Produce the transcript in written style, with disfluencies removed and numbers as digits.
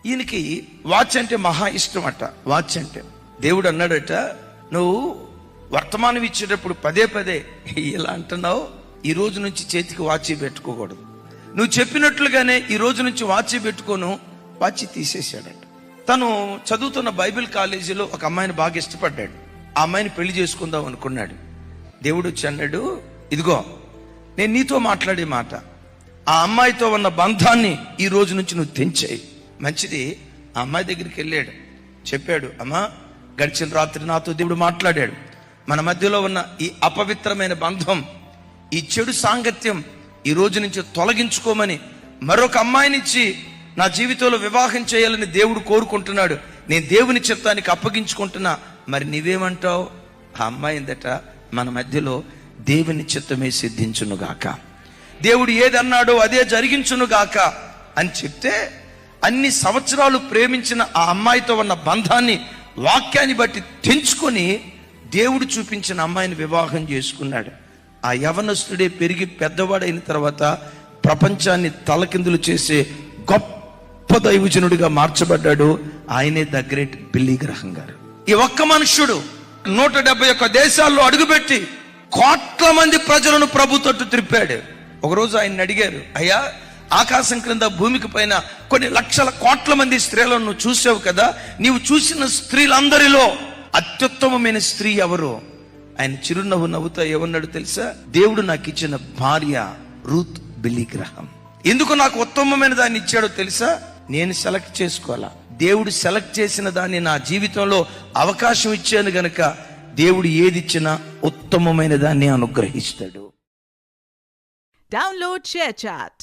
ఈయనకి వాచ్ అంటే మహా ఇష్టం అట. వాచ్ అంటే దేవుడు అన్నాడట, నువ్వు వర్తమానం ఇచ్చేటప్పుడు పదే పదే ఇలా అంటున్నావు, ఈ రోజు నుంచి చేతికి వాచి పెట్టుకోకూడదు, నువ్వు చెప్పినట్లుగానే ఈ రోజు నుంచి వాచి పెట్టుకోను. వాచి తీసేశాడట. తను చదువుతున్న బైబిల్ కాలేజీలో ఒక అమ్మాయిని బాగా ఇష్టపడ్డాడు. ఆ అమ్మాయిని పెళ్లి చేసుకుందాం అనుకున్నాడు. దేవుడు వచ్చి అన్నాడు, ఇదిగో నేను నీతో మాట్లాడే మాట, ఆ అమ్మాయితో ఉన్న బంధాన్ని ఈ రోజు నుంచి నువ్వు తెంచేయి. మంచిది. ఆ అమ్మాయి దగ్గరికి వెళ్ళాడు, చెప్పాడు, అమ్మా గడిచిన రాత్రి నాతో దేవుడు మాట్లాడాడు, మన మధ్యలో ఉన్న ఈ అపవిత్రమైన బంధం, ఈ చెడు సాంగత్యం ఈ రోజు నుంచి తొలగించుకోమని మరొక అమ్మాయినిచ్చి నా జీవితంలో వివాహం చేయాలని దేవుడు కోరుకుంటున్నాడు. నేను దేవుని చిత్తానికి అప్పగించుకుంటున్నా, మరి నీవేమంటావు? ఆ అమ్మాయిందట, మన మధ్యలో దేవుని చిత్తమే సిద్ధించునుగాక, దేవుడు ఏదన్నాడో అదే జరిగించునుగాక అని చెప్తే, అన్ని సంవత్సరాలు ప్రేమించిన ఆ అమ్మాయితో ఉన్న బంధాన్ని వాక్యాన్ని బట్టి తెంచుకొని దేవుడు చూపించిన అమ్మాయిని వివాహం చేసుకున్నాడు. ఆ యవనస్తుడే పెరిగి పెద్దవాడైన తర్వాత ప్రపంచాన్ని తలకిందులు చేసే గొప్ప దైవజనుడిగా మార్చబడ్డాడు. ఆయనే ద గ్రేట్ బిల్లీ గ్రహం గారు. ఈ ఒక్క మనుష్యుడు 171 దేశాల్లో అడుగుపెట్టి కోట్ల మంది ప్రజలను ప్రభు తట్టు త్రిప్పాడు. ఒకరోజు ఆయన అడిగారు, అయ్యా ఆకాశం క్రింద భూమికి పైన కొన్ని లక్షల కోట్ల మంది స్త్రీలను నువ్వు చూసావు కదా, నీవు చూసిన స్త్రీలందరిలో అత్యుత్తమమైన స్త్రీ ఎవరు? ఆయన చిరునవ్వు నవ్వుతా ఏమన్నాడు తెలుసా? దేవుడు నాకు ఇచ్చిన భార్య రూత్ బిల్లీ గ్రహం. ఎందుకు నాకు ఉత్తమమైన దాన్ని ఇచ్చాడో తెలుసా? నేను సెలెక్ట్ చేసుకోవాలా, దేవుడు సెలెక్ట్ చేసిన దాన్ని నా జీవితంలో అవకాశం ఇచ్చాను గనక దేవుడు ఏది ఇచ్చినా ఉత్తమమైన దాన్ని అనుగ్రహిస్తాడు. Download ShareChat.